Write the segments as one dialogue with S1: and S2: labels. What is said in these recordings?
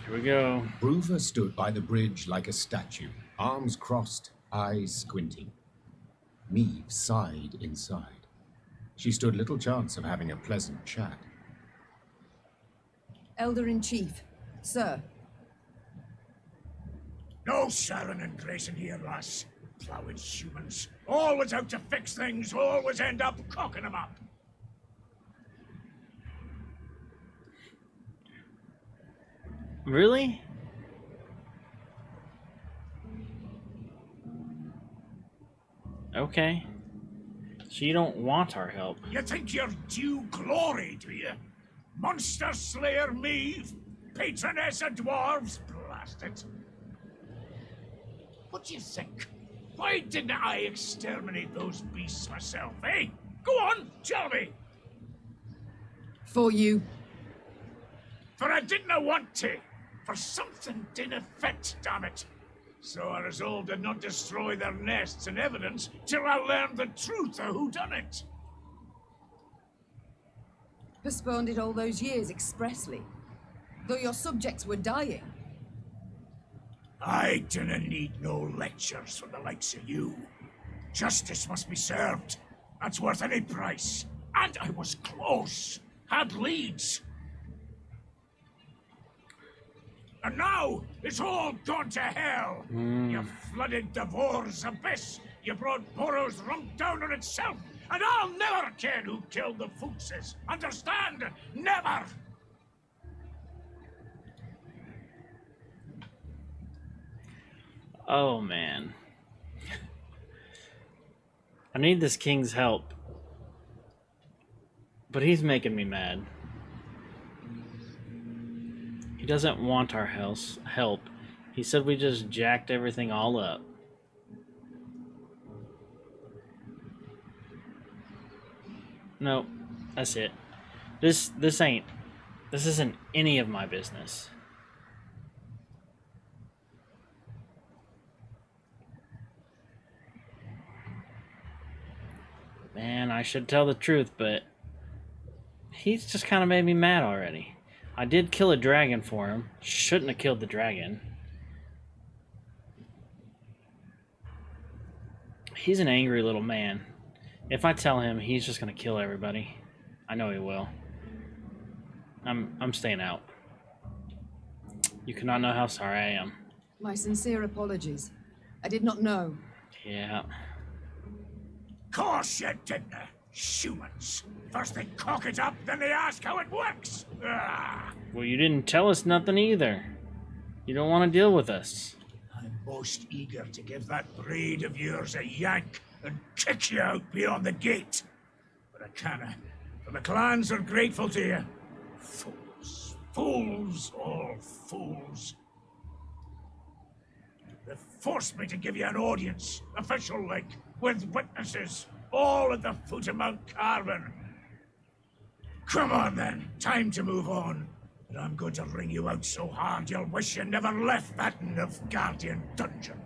S1: Here we go.
S2: Bruva stood by the bridge like a statue, arms crossed, eyes squinting. Meve sighed inside. She stood little chance of having a pleasant chat.
S3: Elder-in-Chief, sir.
S4: No Sharon and Grayson here, lass. Plowing humans. Always out to fix things, always end up cocking them up.
S1: Really? Okay. So you don't want our help.
S4: You think you're due glory, do you? Monster Slayer Meve, patroness of dwarves, blast it. What do you think? Why didn't I exterminate those beasts myself, eh? Go on, tell me.
S3: For you.
S4: For I didn't want to. For something didn't fit, damn it. So I resolved to not destroy their nests and evidence till I learned the truth of who done it.
S3: Postponed it all those years expressly, though your subjects were dying.
S4: I didn't need no lectures from the likes of you. Justice must be served. That's worth any price. And I was close. Had leads. And now, it's all gone to hell. You flooded Devor's abyss. You brought Boros rump down on itself. And I'll never ken who killed the Fuchses. Understand? Never!
S1: Oh, man. I need this king's help. But he's making me mad. He doesn't want our help. He said we just jacked everything all up. Nope. That's it. This isn't any of my business. Man, I should tell the truth, but he's just kind of made me mad already. I did kill a dragon for him. Shouldn't have killed the dragon. He's an angry little man. If I tell him, he's just gonna kill everybody. I know he will. I'm staying out. You cannot know how sorry I am.
S3: My sincere apologies. I did not know.
S1: Yeah.
S4: Course you didn't. Humans. First they cock it up, then they ask how it works.
S1: Well, you didn't tell us nothing either. You don't want to deal with us.
S4: I'm most eager to give that braid of yours a yank and kick you out beyond the gate. But I canna, for the clans are grateful to you. Fools. Fools, all fools. They forced me to give you an audience, official like, with witnesses, all at the foot of Mount Carbon. Come on then, time to move on. And I'm going to wring you out so hard you'll wish you never left that Nilfgaardian dungeon.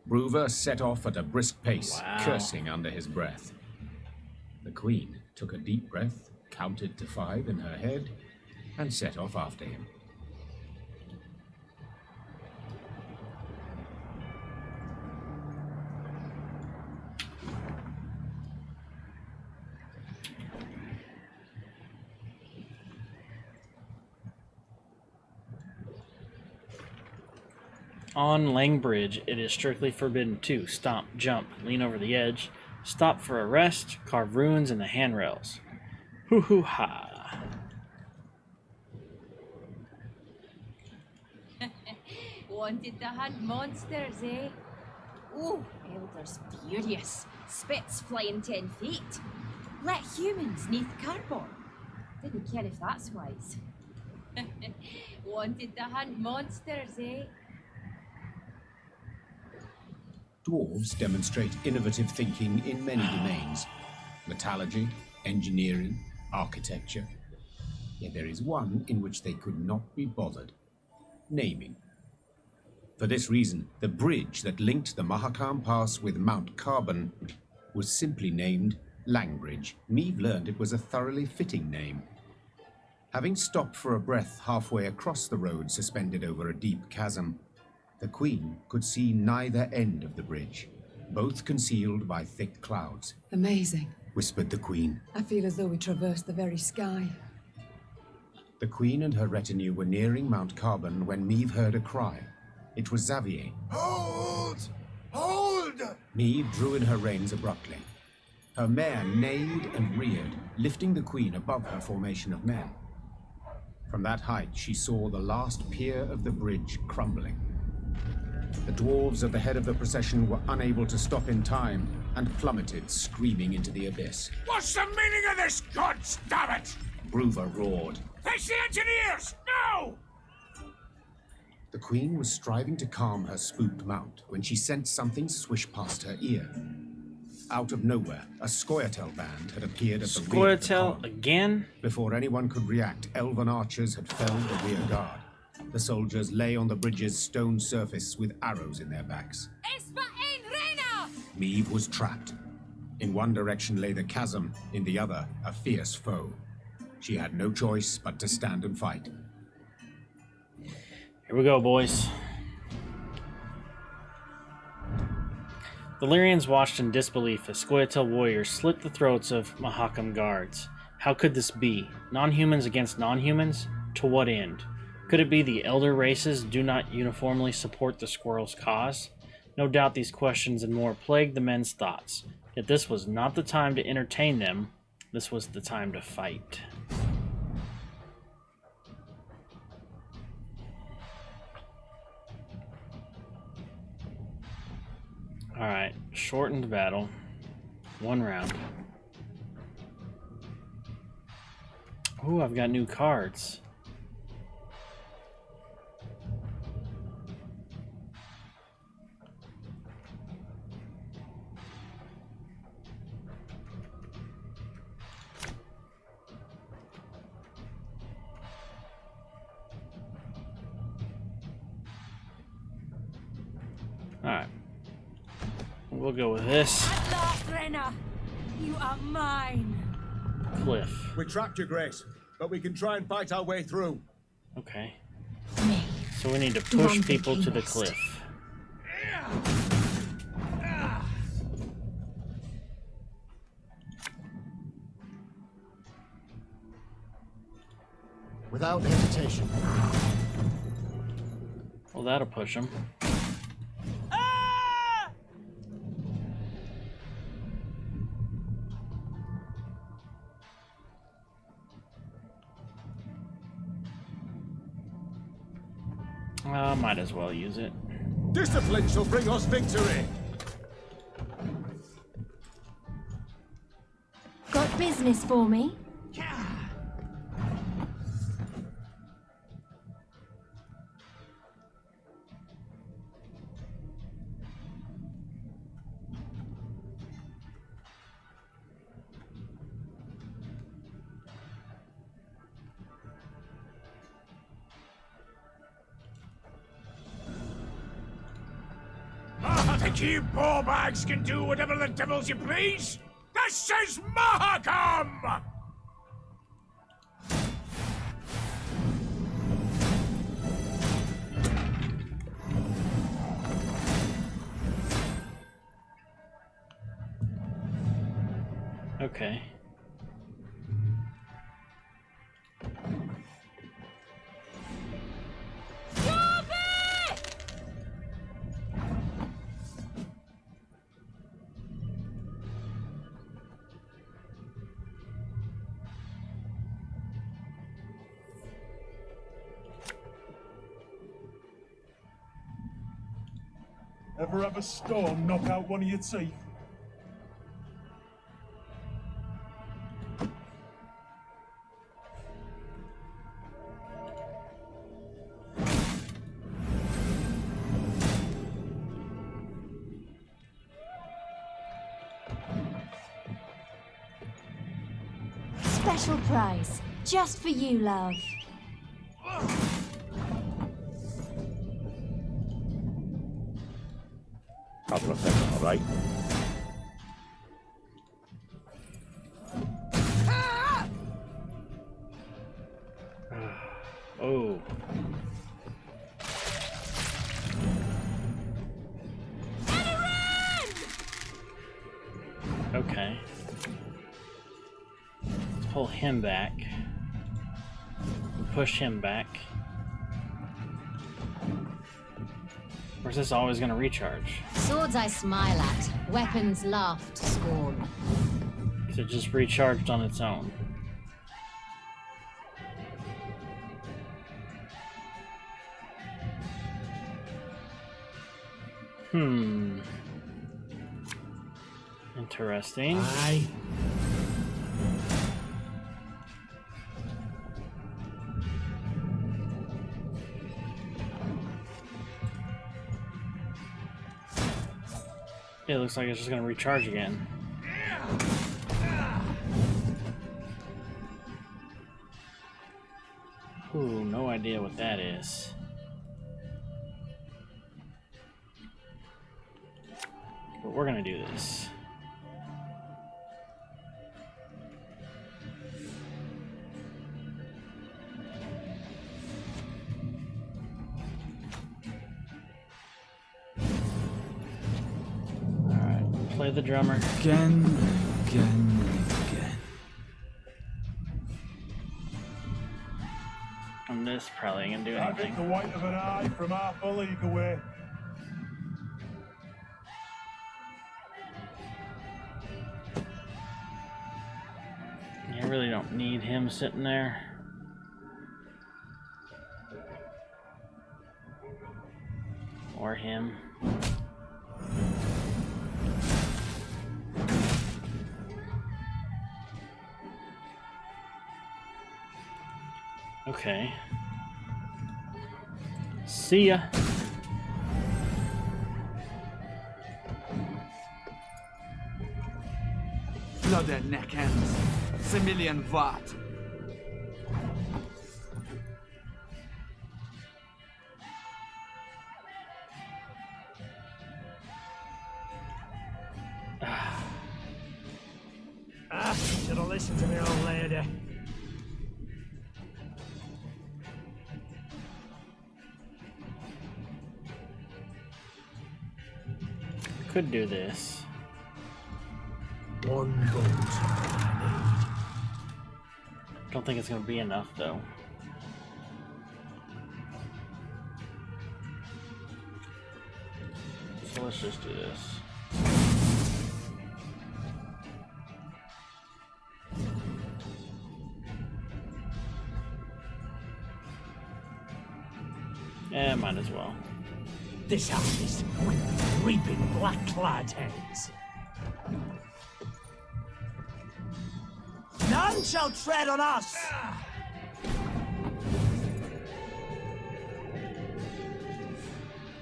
S2: Bruva set off at a brisk pace,
S1: Wow.
S2: cursing under his breath. The queen took a deep breath, counted to 5 in her head, and set off after him.
S1: On Langbridge, it is strictly forbidden to stomp, jump, lean over the edge, stop for a rest, carve runes in the handrails. Hoo hoo ha.
S5: Wanted to hunt monsters, eh? Oh, Elder's furious. Spits flying 10 feet. Let humans neath cardboard. Didn't care if that's wise. Wanted to hunt monsters, eh?
S2: Dwarves demonstrate innovative thinking in many domains. Metallurgy, engineering, architecture. Yet there is one in which they could not be bothered. Naming. For this reason, the bridge that linked the Mahakam Pass with Mount Carbon was simply named Langbridge. Meve learned it was a thoroughly fitting name. Having stopped for a breath halfway across the road suspended over a deep chasm, the Queen could see neither end of the bridge, both concealed by thick clouds.
S3: Amazing.
S2: Whispered the Queen.
S3: I feel as though we traversed the very sky.
S2: The Queen and her retinue were nearing Mount Carbon when Meve heard a cry. It was Xavier.
S4: Hold! Hold!
S2: Meve drew in her reins abruptly. Her mare neighed and reared, lifting the Queen above her formation of men. From that height, she saw the last pier of the bridge crumbling. The dwarves at the head of the procession were unable to stop in time and plummeted, screaming into the abyss.
S4: What's the meaning of this, God damn it?
S2: Bruver roared.
S4: Fetch the engineers! Now!
S2: The Queen was striving to calm her spooked mount when she sensed something swish past her ear. Out of nowhere, a Scoia'tael band had appeared at the rear of the
S1: Scoia'tael
S2: column.
S1: again?
S2: Before anyone could react, elven archers had felled the rear guard. The soldiers lay on the bridge's stone surface with arrows in their backs. Meve was trapped. In one direction lay the chasm, in the other, a fierce foe. She had no choice but to stand and fight.
S1: Here we go, boys. The Lyrians watched in disbelief as Scoia'tael warriors slit the throats of Mahakam guards. How could this be? Non-humans against non-humans? To what end? Could it be the elder races do not uniformly support the squirrel's cause? No doubt these questions and more plagued the men's thoughts. Yet this was not the time to entertain them. This was the time to fight. Alright, shortened battle. 1 round. Ooh, I've got new cards. Alright. We'll go with this.
S5: At last, Renna! You are mine!
S1: Cliff.
S6: We trapped you, Grace, but we can try and fight our way through.
S1: Okay.
S3: Me.
S1: So we need to push
S3: One
S1: people
S3: thing
S1: to the
S3: missed.
S1: cliff.
S6: Without hesitation.
S1: Well, that'll push them. Might as well use it.
S6: Discipline shall bring us victory.
S7: Got business for me?
S4: Think you ballbags can do whatever the devils you please? This is Mahakam!
S1: Okay.
S8: Ever have a storm knock out one of your teeth?
S7: Special prize. Just for you, love.
S6: Couple of them, all right?
S1: Oh. Okay. Let's pull him back. And push him back. Or is this always going to recharge?
S7: Swords I smile at, weapons laugh to scorn.
S1: Because it just recharged on its own. Interesting.
S4: Aye.
S1: Yeah, it looks like it's just going to recharge again. Ooh, no idea what that is. But we're going to do this. Alright, play the drummer.
S9: Again.
S1: And this probably ain't going to do
S8: I think the
S1: anything.
S8: white of an eye from half a league away.
S1: I really don't need him sitting there. Or him. Okay. See ya.
S9: Blood and neck ends. Similian Vat.
S4: Should have listened to me, old lady.
S1: Could do this.
S4: One bolt I
S1: Don't think it's gonna be enough though. So let's just do this. Yeah, might as well.
S4: need. This harvest will be reaping black-clad heads. None shall tread on us!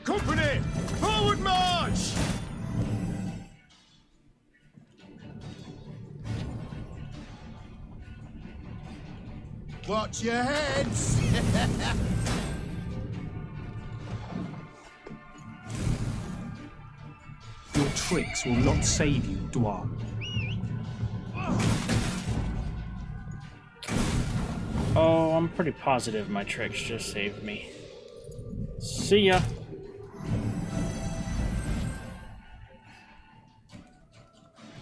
S6: Company! Forward march! Watch your heads!
S10: Your tricks will not save you, Dwarf.
S1: Oh, I'm pretty positive my tricks just saved me. See ya!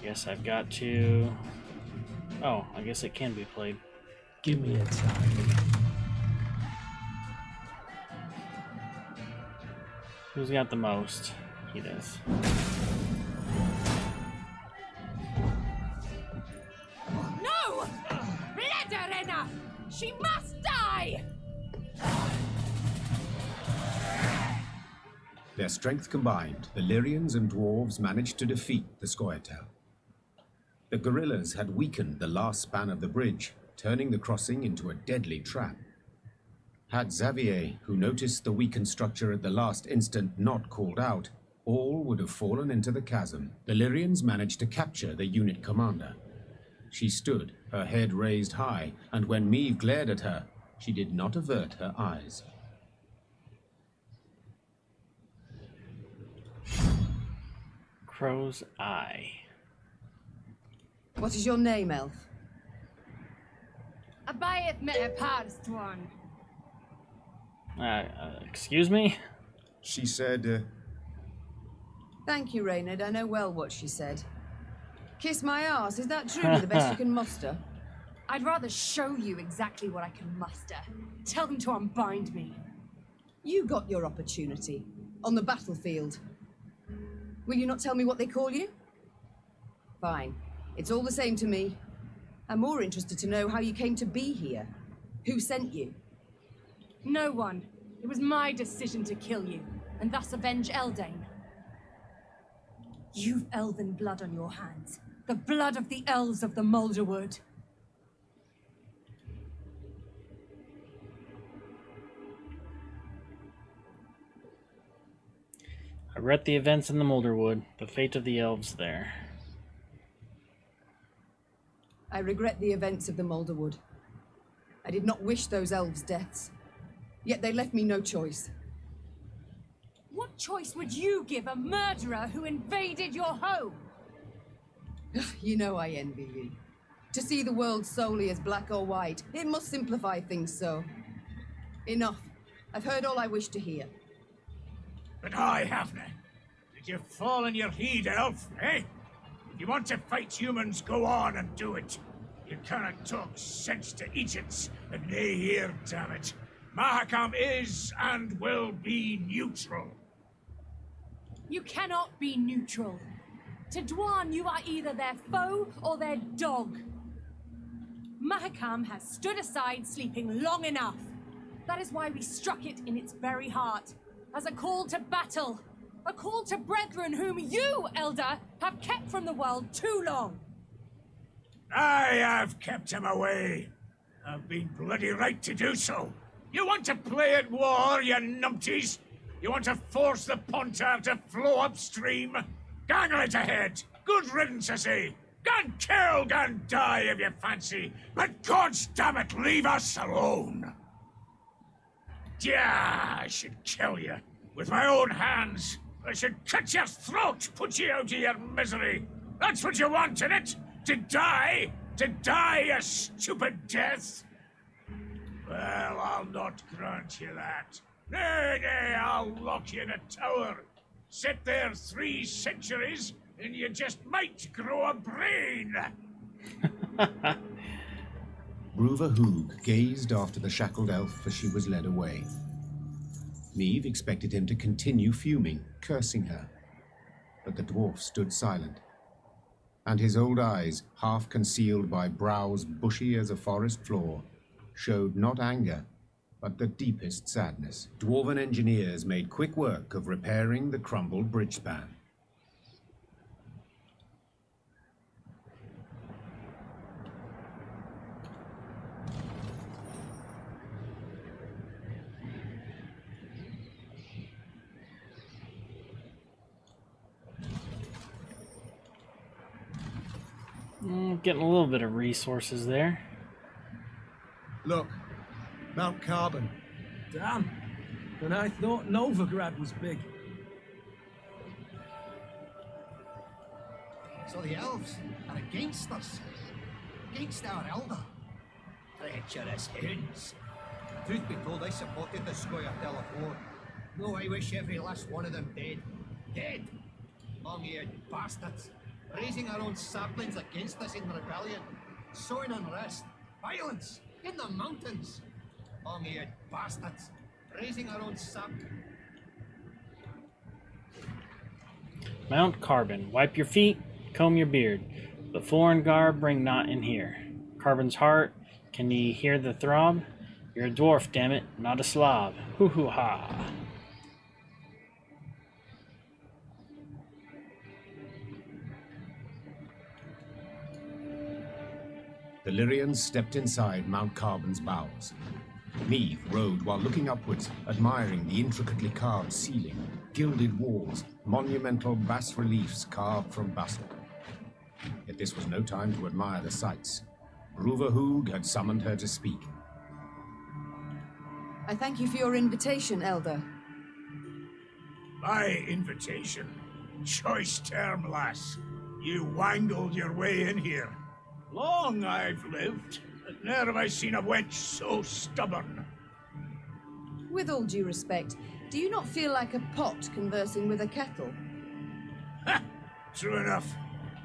S1: Guess I've got to... Oh, I guess it can be played.
S10: Give me a time.
S1: Who's got the most? He does.
S5: No! Let her in her! She must die!
S2: Their strength combined, the Lyrians and dwarves managed to defeat the Scoia'tael. The guerrillas had weakened the last span of the bridge, turning the crossing into a deadly trap. Had Xavier, who noticed the weakened structure at the last instant, not called out, all would have fallen into the chasm. The Lyrians managed to capture the unit commander. She stood, her head raised high, and when Meve glared at her, she did not avert her eyes.
S1: Crow's Eye.
S3: What is your name, elf?
S5: Abayeth met a parst one.
S1: Excuse me?
S6: She said,
S3: Thank you, Reynard. I know well what she said. Kiss my arse, is that truly the best you can muster?
S11: I'd rather show you exactly what I can muster. Tell them to unbind me.
S3: You got your opportunity. On the battlefield. Will you not tell me what they call you? Fine. It's all the same to me. I'm more interested to know how you came to be here. Who sent you?
S11: No one. It was my decision to kill you, and thus avenge Eldain. You've elven blood on your hands. The blood of the elves of the Moulderwood.
S1: I read the events in the Moulderwood, the fate of the elves there.
S3: I regret the events of the Moulderwood. I did not wish those elves' deaths. Yet they left me no choice.
S11: What choice would you give a murderer who invaded your home?
S3: You know I envy you. To see the world solely as black or white, it must simplify things so. Enough. I've heard all I wish to hear.
S4: But I haven't. Did you fall on your heed, elf, eh? If you want to fight humans, go on and do it. You cannot talk sense to Egypts and they hear, damn it. Mahakam is and will be neutral.
S11: You cannot be neutral. To Dwan, you are either their foe or their dog. Mahakam has stood aside, sleeping long enough. That is why we struck it in its very heart, as a call to battle. A call to brethren whom you, Elder, have kept from the world too long.
S4: I have kept him away. I've been bloody right to do so. You want to play at war, you numpties? You want to force the Pontar to flow upstream? Gangle it ahead. Good riddance, I say. Gun kill, gun die if you fancy. But God's damn it, leave us alone. Yeah, I should kill you. With my own hands. I should cut your throat, put you out of your misery. That's what you want, innit? To die? To die a stupid death? Well, I'll not grant you that. Nay, nay, I'll lock you in a tower. Sit there 3 centuries, and you just might grow a brain.
S2: Bruva Hoog gazed after the shackled elf as she was led away. Neve expected him to continue fuming, cursing her. But the dwarf stood silent, and his old eyes, half concealed by brows bushy as a forest floor, showed not anger, but the deepest sadness. Dwarven engineers made quick work of repairing the crumbled bridge span.
S1: Getting a little bit of resources there.
S10: Look, Mount Carbon. Damn. And I thought Novigrad was big.
S12: So the elves are against us. Against our elder. Treacherous hounds. Truth be told, I supported the Squire Telephone. No, I wish every last one of them dead. Dead! Long-eared bastards. Raising our own saplings against us in rebellion. Sowing unrest. Violence. In the mountains. Long-eared bastards. Raising our own
S1: Mount Carbon. Wipe your feet, comb your beard. The foreign garb bring not in here. Carbon's heart, can ye hear the throb? You're a dwarf, damn it, not a slob. Hoo-hoo-ha.
S2: The Lyrians stepped inside Mount Carbon's bowels. Neve rode while looking upwards, admiring the intricately carved ceiling, gilded walls, monumental bas-reliefs carved from basalt. Yet this was no time to admire the sights. Bruva Hoog had summoned her to speak.
S3: I thank you for your invitation, Elder.
S4: My invitation? Choice term, lass. You wangled your way in here. Long I've lived, but ne'er have I seen a wench so stubborn.
S3: With all due respect, do you not feel like a pot conversing with a kettle?
S4: Ha! True enough.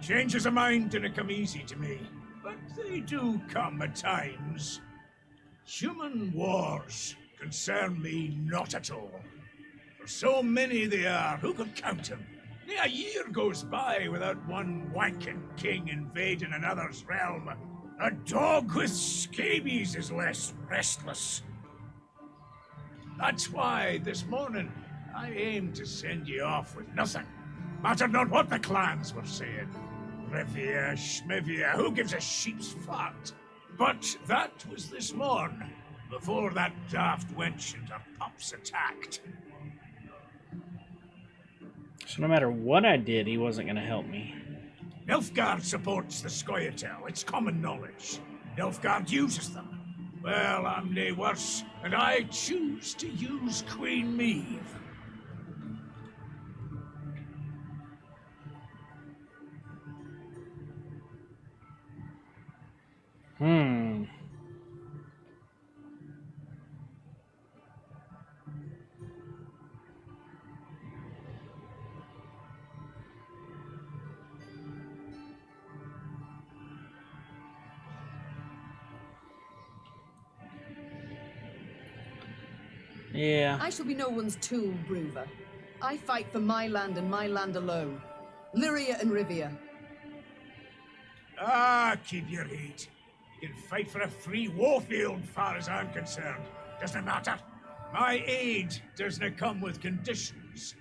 S4: Changes of mind didn't come easy to me, but they do come at times. Human wars concern me not at all. For so many they are, who could count them? A year goes by without one wanking king invading another's realm. A dog with scabies is less restless. That's why this morning I aimed to send you off with nothing. Mattered not what the clans were saying. Rivia, Schmivia, who gives a sheep's fart? But that was this morn, before that daft wench and her pups attacked.
S1: So no matter what I did, he wasn't going to help me.
S4: Nilfgaard supports the Scoia'tael, it's common knowledge. Nilfgaard uses them. Well, I'm nae worse, and I choose to use Queen Meave.
S1: Yeah.
S3: I shall be no one's tool, Bruver. I fight for my land and my land alone. Lyria and Rivia.
S4: Ah, keep your heat. You can fight for a free warfield, far as I'm concerned. Doesn't matter. My aid doesn't come with conditions.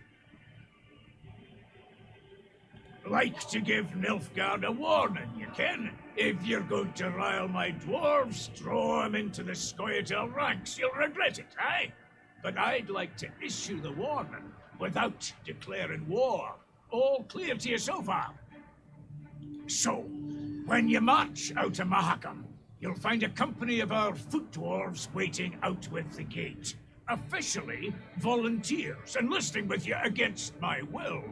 S4: Like to give Nilfgaard a warning, you can. If you're going to rile my dwarves, throw them into the Scoia'tael ranks. You'll regret it, eh? But I'd like to issue the warning without declaring war. All clear to you so far? So, when you march out of Mahakam, you'll find a company of our foot dwarves waiting out with the gate. Officially, volunteers, enlisting with you against my will.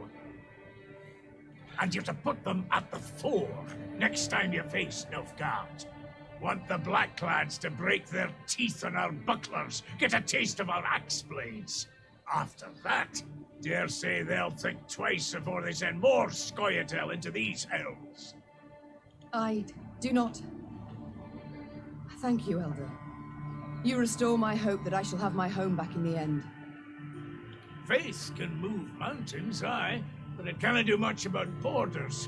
S4: And you're to put them at the fore next time you face Nilfgaard. Want the Blackclads to break their teeth on our bucklers, get a taste of our axe blades. After that, dare say they'll think twice before they send more Scoia'tael into these hells.
S3: I do not. Thank you, Elder. You restore my hope that I shall have my home back in the end.
S4: Faith can move mountains, aye, but it can't do much about borders.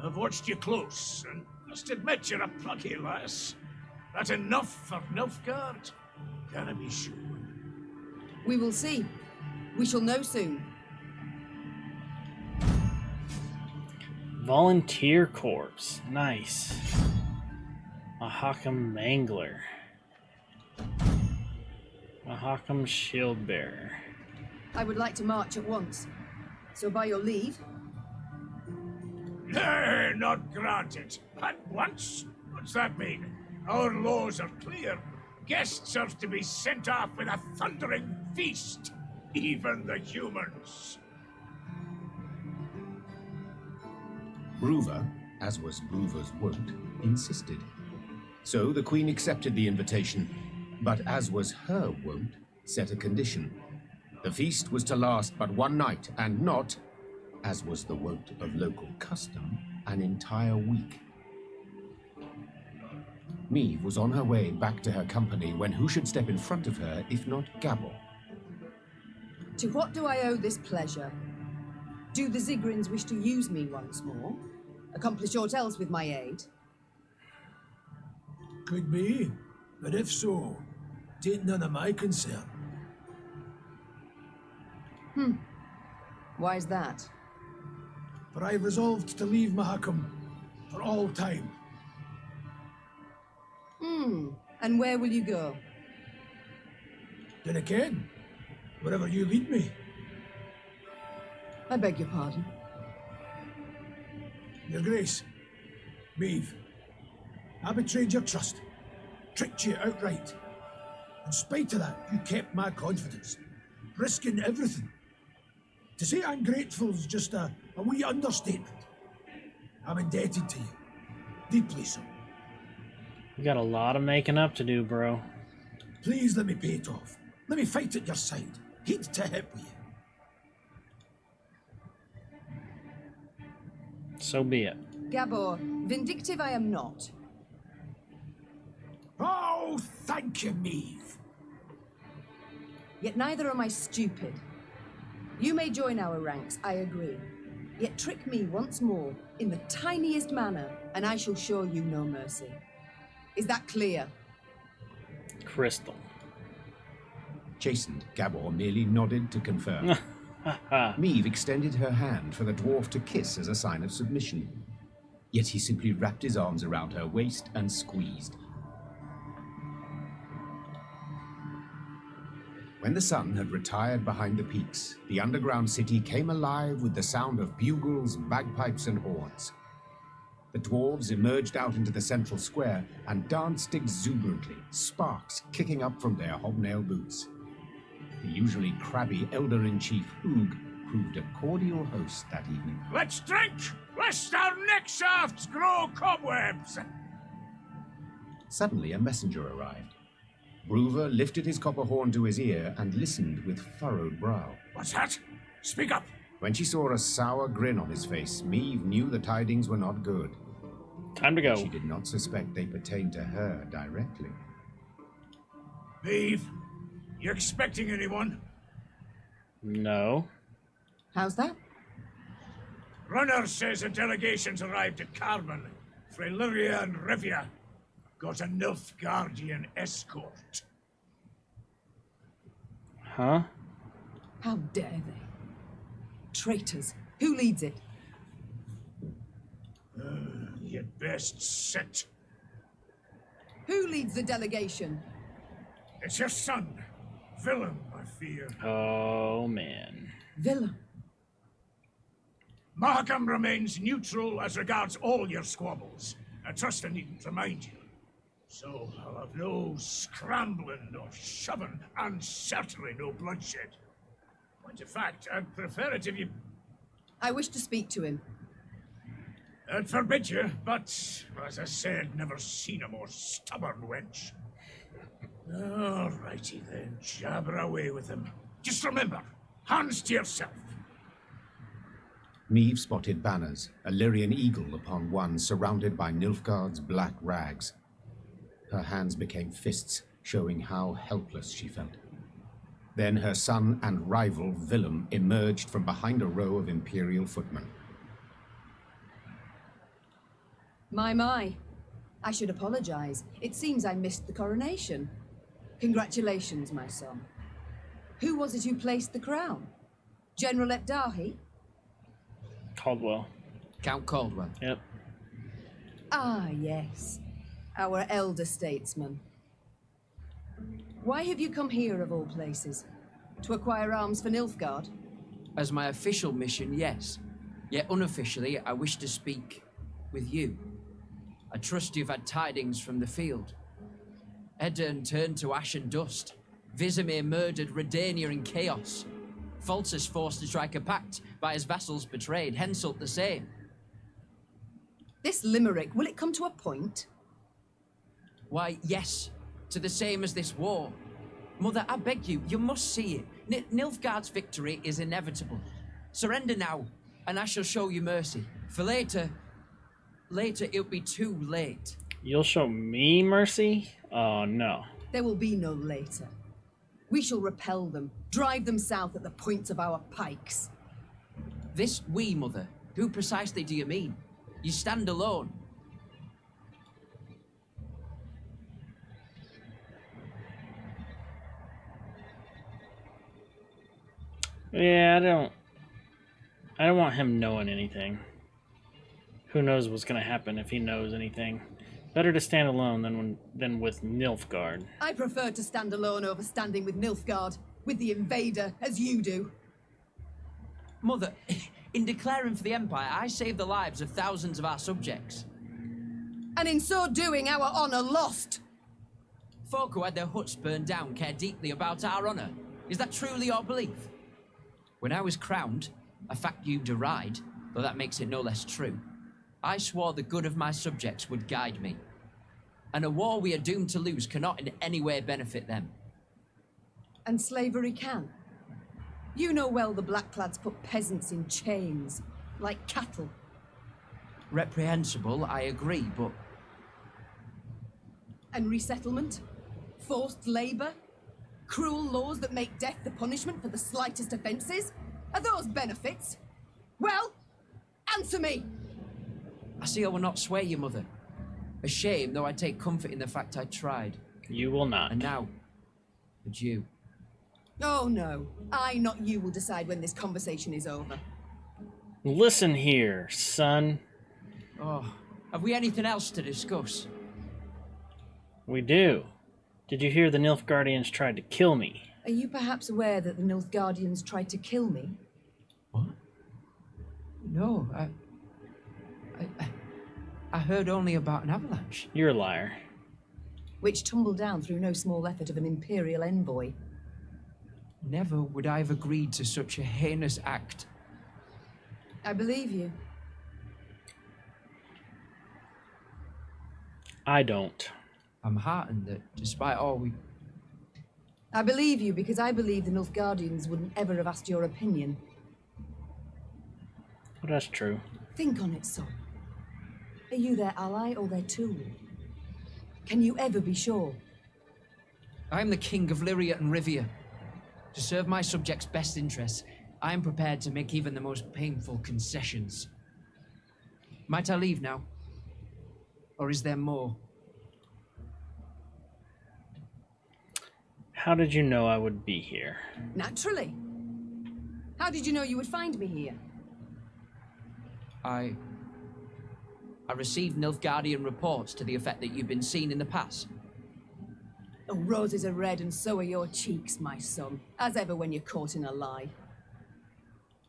S4: I've watched you close, and must admit you're a plucky lass. That enough for Nilfgaard? Can I be sure?
S3: We will see. We shall know soon.
S1: Volunteer Corps. Nice. Mahakam Mangler. Mahakam Shield Bearer.
S3: I would like to march at once. So by your leave...
S4: Nay, not granted. At once? What's that mean? Our laws are clear. Guests are to be sent off with a thundering feast. Even the humans.
S2: Bruver, as was Bruver's wont, insisted. So the Queen accepted the invitation, but as was her wont, set a condition. The feast was to last but one night, and not, as was the wont of local custom, an entire week. Meave was on her way back to her company when who should step in front of her if not Gabor?
S3: To what do I owe this pleasure? Do the Zigrins wish to use me once more? Accomplish aught else with my aid?
S10: Could be, but if so, tain't none of my concern.
S3: Why's that?
S10: For I've resolved to leave Mahakam for all time.
S3: And where will you go?
S10: Dinna ken. Wherever you lead me.
S3: I beg your pardon.
S10: Your Grace, Meave, I betrayed your trust, tricked you outright. In spite of that, you kept my confidence, risking everything. To say I'm grateful is just a wee understatement. I'm indebted to you, deeply so.
S1: You got a lot of making up to do, bro.
S10: Please let me pay it off. Let me fight at your side. Heed to hip with you.
S1: So be it.
S3: Gabor, vindictive I am not.
S10: Oh, thank you, Meave.
S3: Yet neither am I stupid. You may join our ranks, I agree. Yet trick me once more, in the tiniest manner, and I shall show you no mercy. Is that clear?
S1: Crystal.
S2: Chastened, Gabor merely nodded to confirm. Meave extended her hand for the dwarf to kiss as a sign of submission. Yet he simply wrapped his arms around her waist and squeezed. When the sun had retired behind the peaks, the underground city came alive with the sound of bugles, bagpipes, and horns. The dwarves emerged out into the central square and danced exuberantly, sparks kicking up from their hobnail boots. The usually crabby elder-in-chief Hoog proved a cordial host that evening.
S4: Let's drink, lest our neck shafts grow cobwebs!
S2: Suddenly, a messenger arrived. Broover lifted his copper horn to his ear and listened with furrowed brow.
S4: What's that? Speak up!
S2: When she saw a sour grin on his face, Meave knew the tidings were not good.
S1: Time to go.
S2: She did not suspect they pertained to her directly.
S4: Meave, you expecting anyone?
S1: No.
S3: How's that?
S4: Runner says a delegation's arrived at Carmen. Freluria and Rivia got a Nilfgaardian escort.
S1: Huh?
S3: How dare they? Traitors. Who leads it?
S4: You'd best sit.
S3: Who leads the delegation?
S4: It's your son, Willem, I fear.
S1: Oh, man.
S3: Willem.
S4: Mahakam remains neutral as regards all your squabbles. I trust I needn't remind you. So I'll have no scrambling or shoving, and certainly no bloodshed. Point of fact, I'd prefer it if you...
S3: I wish to speak to him.
S4: I'd forbid you, but, as I said, never seen a more stubborn wench. All righty then, jabber away with him. Just remember, hands to yourself.
S2: Meave spotted banners, a Lyrian eagle upon one surrounded by Nilfgaard's black rags. Her hands became fists, showing how helpless she felt. Then her son and rival, Willem, emerged from behind a row of Imperial footmen.
S3: My. I should apologize. It seems I missed the coronation. Congratulations, my son. Who was it who placed the crown? General Epdahi?
S1: Caldwell.
S13: Count Caldwell.
S1: Yep.
S3: Ah, yes. Our elder statesman. Why have you come here, of all places? To acquire arms for Nilfgaard?
S13: As my official mission, yes. Yet unofficially, I wish to speak with you. I trust you've had tidings from the field. Edirn turned to ash and dust. Vizimir murdered Redania in chaos. Faltus forced to strike a pact, by his vassals betrayed. Henselt the same.
S3: This limerick, will it come to a point?
S13: Why, yes. To the same as this war. Mother, I beg you, you must see it. Nilfgaard's victory is inevitable. Surrender now, and I shall show you mercy. For later it'll be too late.
S1: You'll show me mercy? Oh, no.
S3: There will be no later. We shall repel them, drive them south at the points of our pikes.
S13: This we, Mother? Who precisely do you mean? You stand alone.
S1: Yeah, I don't want him knowing anything. Who knows what's gonna happen if he knows anything. Better to stand alone than with Nilfgaard.
S3: I prefer to stand alone over standing with Nilfgaard, with the invader, as you do.
S13: Mother, in declaring for the Empire, I saved the lives of thousands of our subjects.
S3: And in so doing, our honor lost.
S13: Folk who had their huts burned down care deeply about our honor. Is that truly your belief? When I was crowned, a fact you deride, though that makes it no less true, I swore the good of my subjects would guide me. And a war we are doomed to lose cannot in any way benefit them.
S3: And slavery can. You know well the Blackclads put peasants in chains, like cattle.
S13: Reprehensible, I agree, but
S3: And resettlement? Forced labour? Cruel laws that make death the punishment for the slightest offences? Are those benefits? Well, answer me!
S13: I see I will not sway you, Mother. A shame, though I take comfort in the fact I tried.
S1: You will not.
S13: And now, it's you.
S3: Oh no, I, not you, will decide when this conversation is over.
S1: Listen here, son.
S13: Oh, have we anything else to discuss?
S1: We do. Did you hear the Nilfgaardians tried to kill me?
S3: Are you perhaps aware that the Nilfgaardians tried to kill me?
S13: What? No, I heard only about an avalanche.
S1: You're a liar.
S3: Which tumbled down through no small effort of an Imperial envoy.
S13: Never would I have agreed to such a heinous act.
S3: I believe you.
S1: I don't.
S13: I'm heartened that, despite all we...
S3: I believe you because I believe the Nilfgaardians wouldn't ever have asked your opinion.
S1: Well, that's true.
S3: Think on it, son. Are you their ally or their tool? Can you ever be sure?
S13: I am the king of Lyria and Rivia. To serve my subjects' best interests, I am prepared to make even the most painful concessions. Might I leave now? Or is there more?
S1: How did you know I would be here?
S3: Naturally. How did you know you would find me here?
S13: I received Nilfgaardian reports to the effect that you've been seen in the pass.
S3: Oh, roses are red and so are your cheeks, my son. As ever when you're caught in a lie.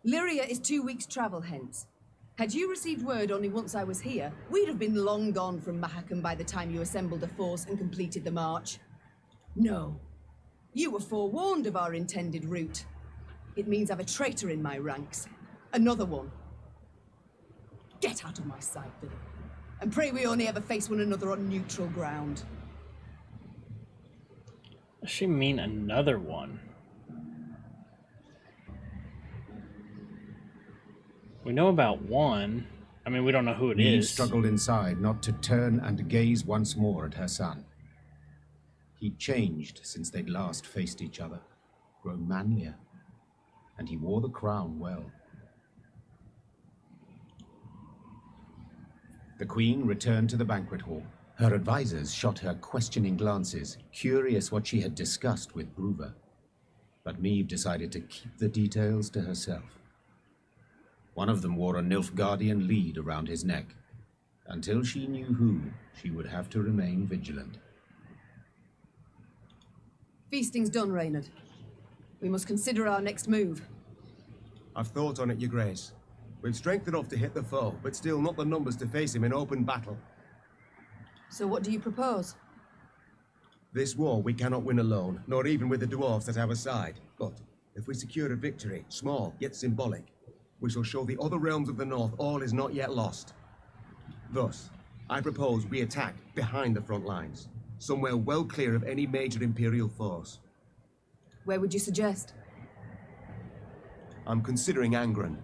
S3: Lyria is 2 weeks' travel hence. Had you received word only once I was here, we'd have been long gone from Mahakam by the time you assembled a force and completed the march. No. You were forewarned of our intended route. It means I've a traitor in my ranks. Another one. Get out of my sight, Billy. And pray we only ever face one another on neutral ground.
S1: Does she mean another one? We know about one. I mean, we don't know who it
S2: Eve
S1: is.
S2: struggled inside not to turn and gaze once more at her son. He'd changed since they'd last faced each other, grown manlier, and he wore the crown well. The Queen returned to the banquet hall. Her advisors shot her questioning glances, curious what she had discussed with Bruver. But Meave decided to keep the details to herself. One of them wore a Nilfgaardian lead around his neck. Until she knew who, she would have to remain vigilant.
S3: Feasting's done, Reynard. We must consider our next move.
S6: I've thought on it, Your Grace. We've strength enough to hit the foe, but still not the numbers to face him in open battle.
S3: So what do you propose?
S6: This war we cannot win alone, nor even with the dwarves at our side. But if we secure a victory, small yet symbolic, we shall show the other realms of the north all is not yet lost. Thus, I propose we attack behind the front lines, somewhere well clear of any major Imperial force.
S3: Where would you suggest?
S6: I'm considering Angren.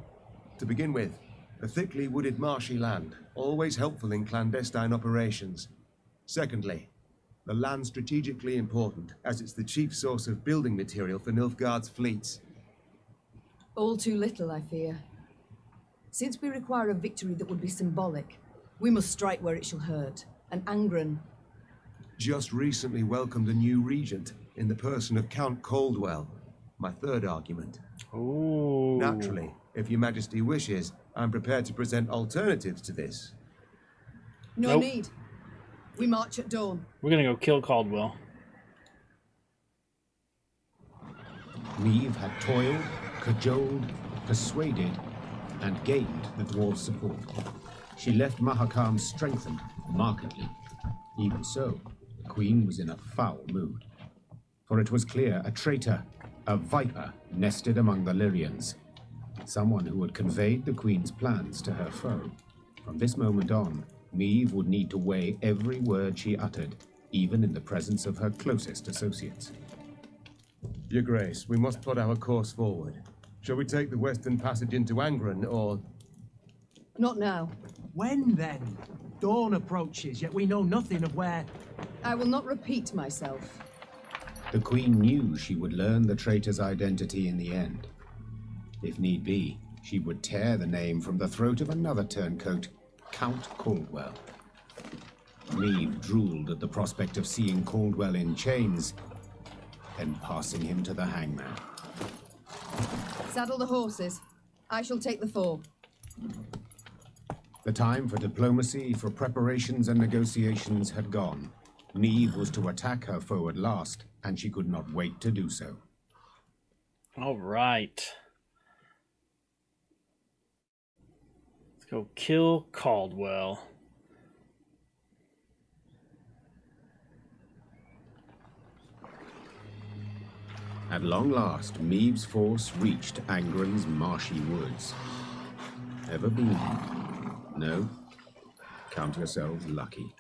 S6: To begin with, a thickly wooded marshy land, always helpful in clandestine operations. Secondly, the land strategically important, as it's the chief source of building material for Nilfgaard's fleets.
S3: All too little, I fear. Since we require a victory that would be symbolic, we must strike where it shall hurt. And Angren...
S6: Just recently welcomed a new regent, in the person of Count Coldwell. My third argument.
S1: Ooh.
S6: Naturally, if Your Majesty wishes, I'm prepared to present alternatives to this.
S3: No need. We march at dawn.
S1: We're gonna go kill Caldwell.
S2: Meave had toiled, cajoled, persuaded, and gained the dwarves' support. She left Mahakam strengthened, markedly. Even so, the Queen was in a foul mood. For it was clear a traitor, a viper, nested among the Lyrians. Someone who had conveyed the Queen's plans to her foe. From this moment on, Meave would need to weigh every word she uttered, even in the presence of her closest associates.
S6: Your Grace, we must plot our course forward. Shall we take the western passage into Angren, or...
S3: Not now.
S14: When then? Dawn approaches, yet we know nothing of where...
S3: I will not repeat myself.
S2: The Queen knew she would learn the traitor's identity in the end. If need be, she would tear the name from the throat of another turncoat, Count Caldwell. Neve drooled at the prospect of seeing Caldwell in chains, then passing him to the hangman.
S3: Saddle the horses. I shall take the fore.
S2: The time for diplomacy, for preparations and negotiations had gone. Neve was to attack her foe at last, and she could not wait to do so.
S1: All right. Let's go kill Caldwell.
S2: At long last, Meve's force reached Angren's marshy woods. Ever been? No? Count yourselves lucky.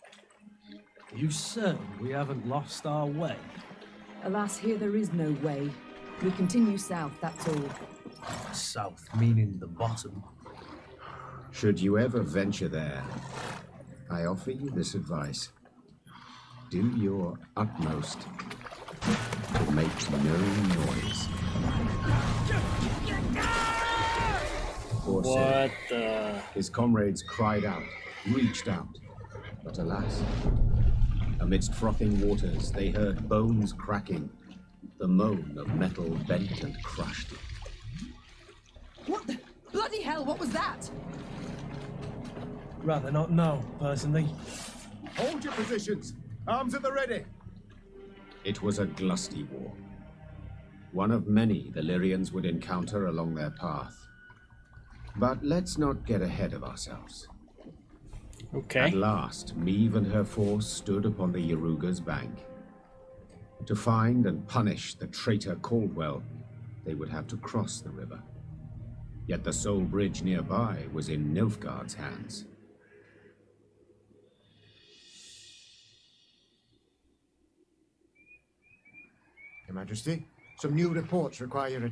S14: Are you certain we haven't lost our way?
S3: Alas, here there is no way. We continue south, that's all.
S14: South, meaning the bottom.
S2: Should you ever venture there, I offer you this advice. Do your utmost to make no noise. Poor
S1: What
S2: Sid.
S1: the...
S2: His comrades cried out, reached out, but alas, amidst frothing waters, they heard bones cracking, the moan of metal bent and crushed.
S3: What the... Bloody hell, what was that?
S14: Rather not know, personally.
S6: Hold your positions! Arms at the ready!
S2: It was a glusty war. One of many the Lyrians would encounter along their path. But let's not get ahead of ourselves.
S1: Okay.
S2: At last, Meve and her force stood upon the Yaruga's bank. To find and punish the traitor Caldwell, they would have to cross the river. Yet the sole bridge nearby was in Nilfgaard's hands.
S15: Your Majesty, some new reports require your attention.